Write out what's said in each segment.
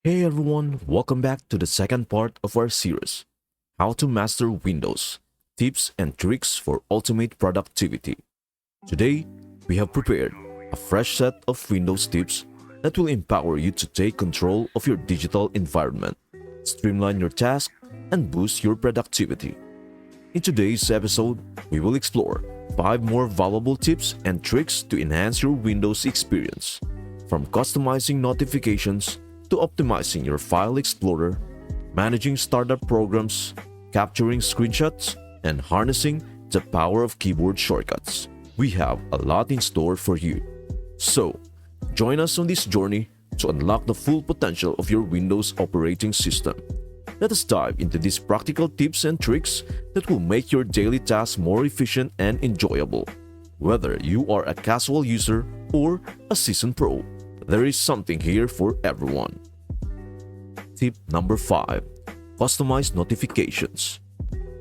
Hey everyone, welcome back to the second part of our series, How to Master Windows, Tips and Tricks for Ultimate Productivity. Today, we have prepared a fresh set of Windows tips that will empower you to take control of your digital environment, streamline your tasks, and boost your productivity. In today's episode, we will explore 5 more valuable tips and tricks to enhance your Windows experience, from customizing notifications to optimizing your file explorer, managing startup programs, capturing screenshots, and harnessing the power of keyboard shortcuts. We have a lot in store for you. So, join us on this journey to unlock the full potential of your Windows operating system. Let us dive into these practical tips and tricks that will make your daily tasks more efficient and enjoyable. Whether you are a casual user or a seasoned pro, there is something here for everyone. Tip number 5. Customize notifications.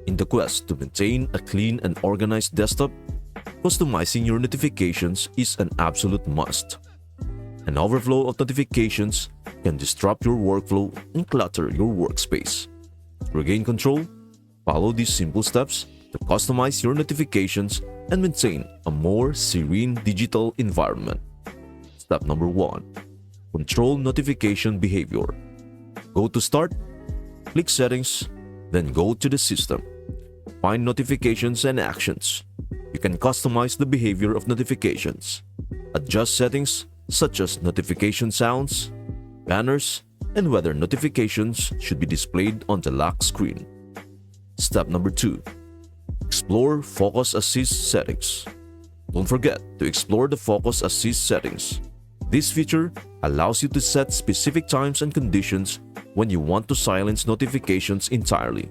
In the quest to maintain a clean and organized desktop, customizing your notifications is an absolute must. An overflow of notifications can disrupt your workflow and clutter your workspace. To regain control, follow these simple steps to customize your notifications and maintain a more serene digital environment. Step number 1. Control notification behavior. Go to Start, click Settings, then go to the System. Find Notifications and Actions. You can customize the behavior of notifications. Adjust settings such as notification sounds, banners, and whether notifications should be displayed on the lock screen. Step number 2. Explore Focus Assist settings. Don't forget to explore the Focus Assist settings. This feature allows you to set specific times and conditions when you want to silence notifications entirely.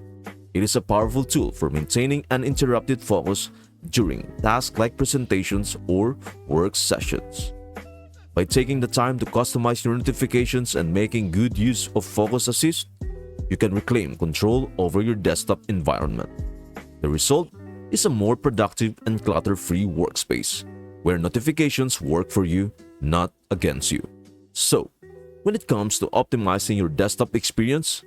It is a powerful tool for maintaining uninterrupted focus during tasks like presentations or work sessions. By taking the time to customize your notifications and making good use of Focus Assist, you can reclaim control over your desktop environment. The result is a more productive and clutter-free workspace, where notifications work for you, not against you. So, when it comes to optimizing your desktop experience,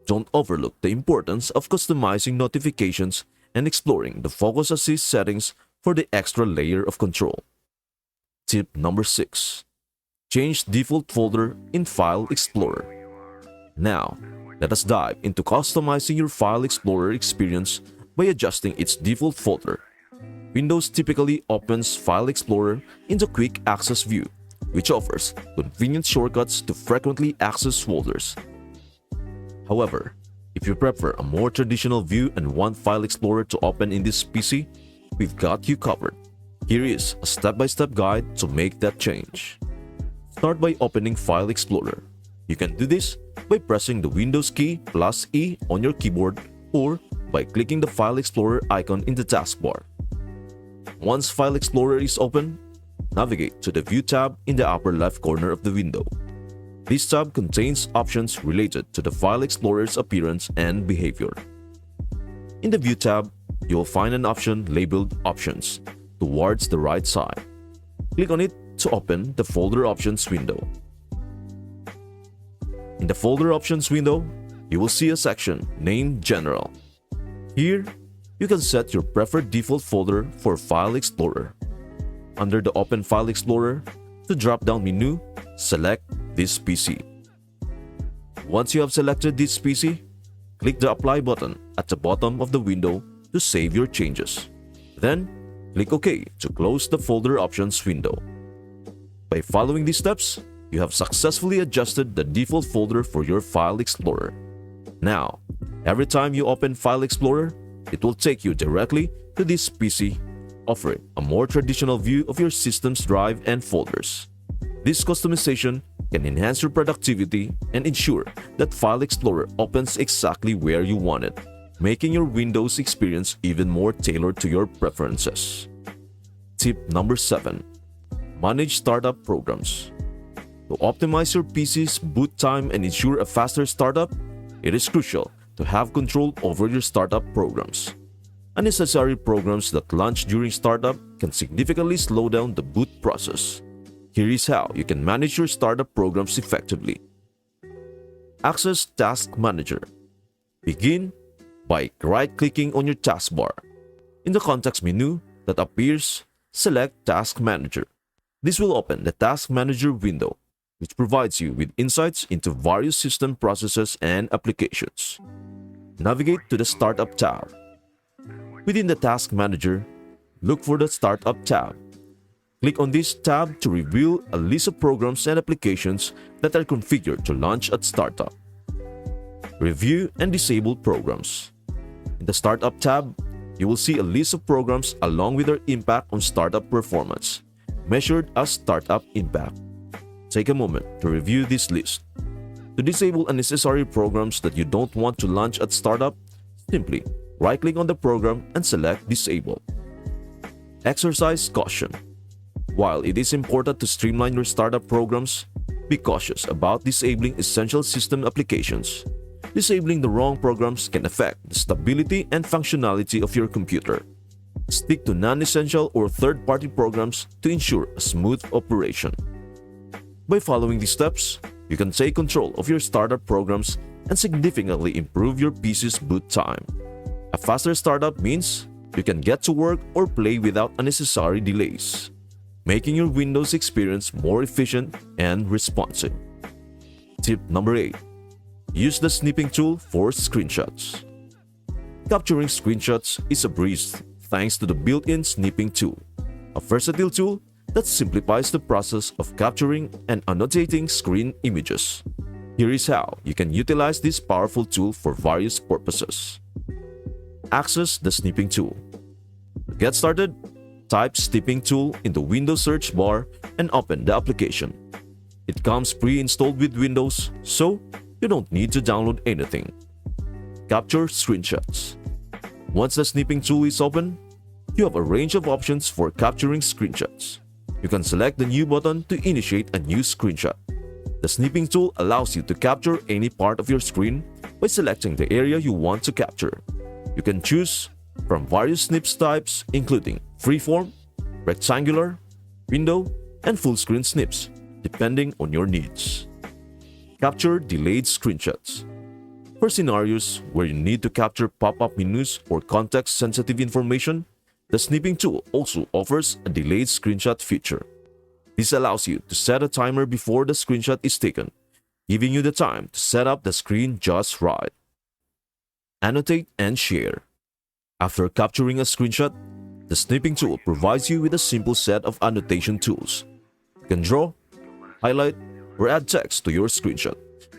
don't overlook the importance of customizing notifications and exploring the Focus Assist settings for the extra layer of control. Tip number 6. Change default folder in File Explorer. Now, let us dive into customizing your File Explorer experience by adjusting its default folder. Windows typically opens File Explorer in the Quick Access view, which offers convenient shortcuts to frequently access folders. However, if you prefer a more traditional view and want File Explorer to open in this PC, we've got you covered. Here is a step-by-step guide to make that change. Start by opening File Explorer. You can do this by pressing the Windows key plus E on your keyboard or by clicking the File Explorer icon in the taskbar. Once File Explorer is open, navigate to the View tab in the upper left corner of the window. This tab contains options related to the File Explorer's appearance and behavior. In the View tab, you will find an option labeled Options towards the right side. Click on it to open the Folder Options window. In the Folder Options window, you will see a section named General. Here, you can set your preferred default folder for File Explorer. Under the Open File Explorer, the drop-down menu, select this PC. Once you have selected this PC, click the Apply button at the bottom of the window to save your changes. Then, click OK to close the Folder Options window. By following these steps, you have successfully adjusted the default folder for your File Explorer. Now, every time you open File Explorer, it will take you directly to this PC, offering a more traditional view of your system's drive and folders. This customization can enhance your productivity and ensure that File Explorer opens exactly where you want it, making your Windows experience even more tailored to your preferences. Tip number 7. Manage startup programs. To optimize your PC's boot time and ensure a faster startup, it is crucial to have control over your startup programs. Unnecessary programs that launch during startup can significantly slow down the boot process. Here is how you can manage your startup programs effectively. Access Task Manager. Begin by right-clicking on your taskbar. In the context menu that appears, select Task Manager. This will open the Task Manager window, which provides you with insights into various system processes and applications. Navigate to the Startup tab. Within the Task Manager, look for the Startup tab. Click on this tab to reveal a list of programs and applications that are configured to launch at startup. Review and disable programs. In the Startup tab, you will see a list of programs along with their impact on startup performance, measured as startup impact. Take a moment to review this list. To disable unnecessary programs that you don't want to launch at startup, simply right-click on the program and select Disable. Exercise caution. While it is important to streamline your startup programs, be cautious about disabling essential system applications. Disabling the wrong programs can affect the stability and functionality of your computer. Stick to non-essential or third-party programs to ensure a smooth operation. By following these steps, you can take control of your startup programs and significantly improve your PC's boot time. A faster startup means you can get to work or play without unnecessary delays, making your Windows experience more efficient and responsive. Tip number 8. Use the snipping tool for screenshots. Capturing screenshots is a breeze thanks to the built-in snipping tool, a versatile tool that simplifies the process of capturing and annotating screen images. Here is how you can utilize this powerful tool for various purposes. Access the snipping tool. To get started, type snipping tool in the Windows search bar and open the application. It comes pre-installed with Windows, so you don't need to download anything. Capture screenshots. Once the snipping tool is open, you have a range of options for capturing screenshots. You can select the New button to initiate a new screenshot. The snipping tool allows you to capture any part of your screen by selecting the area you want to capture. You can choose from various snips types including freeform, rectangular, window, and full screen snips, depending on your needs. Capture delayed screenshots. For scenarios where you need to capture pop-up menus or context-sensitive information, the snipping tool also offers a delayed screenshot feature. This allows you to set a timer before the screenshot is taken, giving you the time to set up the screen just right. Annotate and share. After capturing a screenshot, the snipping tool provides you with a simple set of annotation tools. You can draw, highlight, or add text to your screenshot,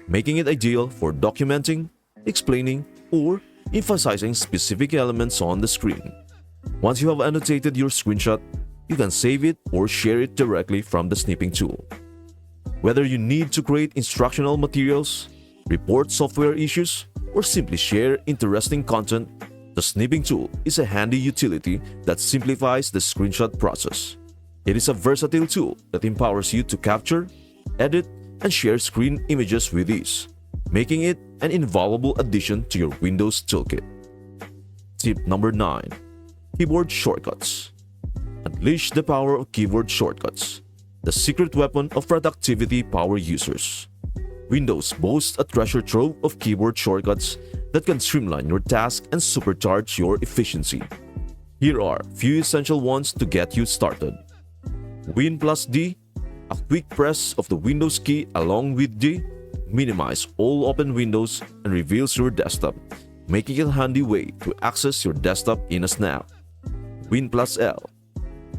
making it ideal for documenting, explaining, or emphasizing specific elements on the screen. Once you have annotated your screenshot, you can save it or share it directly from the snipping tool. Whether you need to create instructional materials, report software issues, or simply share interesting content, the snipping tool is a handy utility that simplifies the screenshot process. It is a versatile tool that empowers you to capture, edit, and share screen images with ease, making it an invaluable addition to your Windows toolkit. Tip number 9. Keyboard shortcuts. Unleash the power of keyboard shortcuts, the secret weapon of productivity power users. Windows boasts a treasure trove of keyboard shortcuts that can streamline your tasks and supercharge your efficiency. Here are a few essential ones to get you started. Win plus D, a quick press of the Windows key along with D, minimize all open windows and reveals your desktop, making it a handy way to access your desktop in a snap. Win plus L.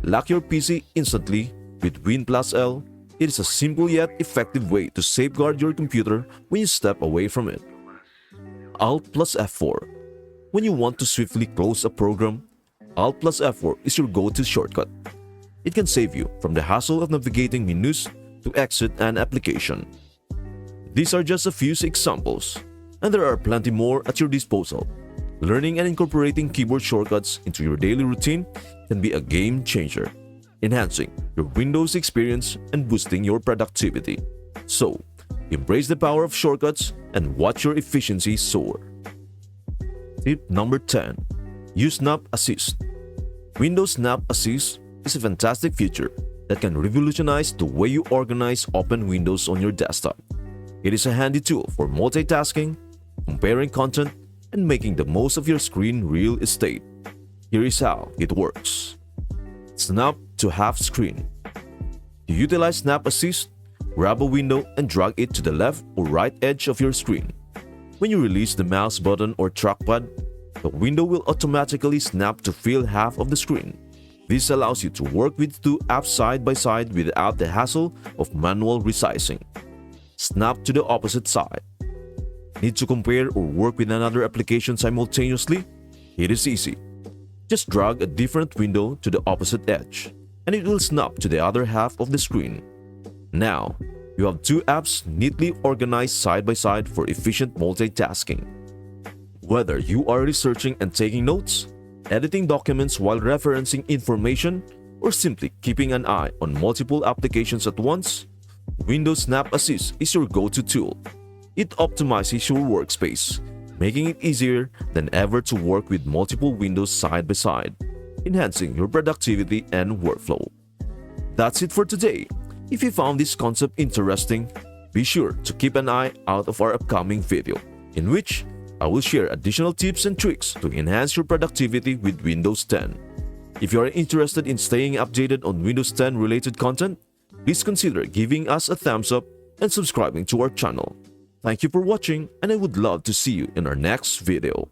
Lock your PC instantly with Win plus L. It is a simple yet effective way to safeguard your computer when you step away from it. Alt plus F4. When you want to swiftly close a program, Alt plus F4 is your go-to shortcut. It can save you from the hassle of navigating menus to exit an application. These are just a few examples, and there are plenty more at your disposal. Learning and incorporating keyboard shortcuts into your daily routine can be a game changer, enhancing your Windows experience and boosting your productivity. So, embrace the power of shortcuts and watch your efficiency soar. Tip number 10. Use Snap Assist. Windows Snap Assist is a fantastic feature that can revolutionize the way you organize open windows on your desktop. It is a handy tool for multitasking, comparing content, and making the most of your screen real estate. Here is how it works. Snap to half screen. To utilize Snap Assist, grab a window and drag it to the left or right edge of your screen. When you release the mouse button or trackpad, the window will automatically snap to fill half of the screen. This allows you to work with two apps side by side without the hassle of manual resizing. Snap to the opposite side. Need to compare or work with another application simultaneously? It is easy. Just drag a different window to the opposite edge, and it will snap to the other half of the screen. Now, you have two apps neatly organized side by side for efficient multitasking. Whether you are researching and taking notes, editing documents while referencing information, or simply keeping an eye on multiple applications at once, Windows Snap Assist is your go-to tool. It optimizes your workspace, making it easier than ever to work with multiple windows side by side, enhancing your productivity and workflow. That's it for today. If you found this concept interesting, be sure to keep an eye out of our upcoming video, in which I will share additional tips and tricks to enhance your productivity with Windows 10. If you are interested in staying updated on Windows 10 related content, please consider giving us a thumbs up and subscribing to our channel. Thank you for watching, and I would love to see you in our next video.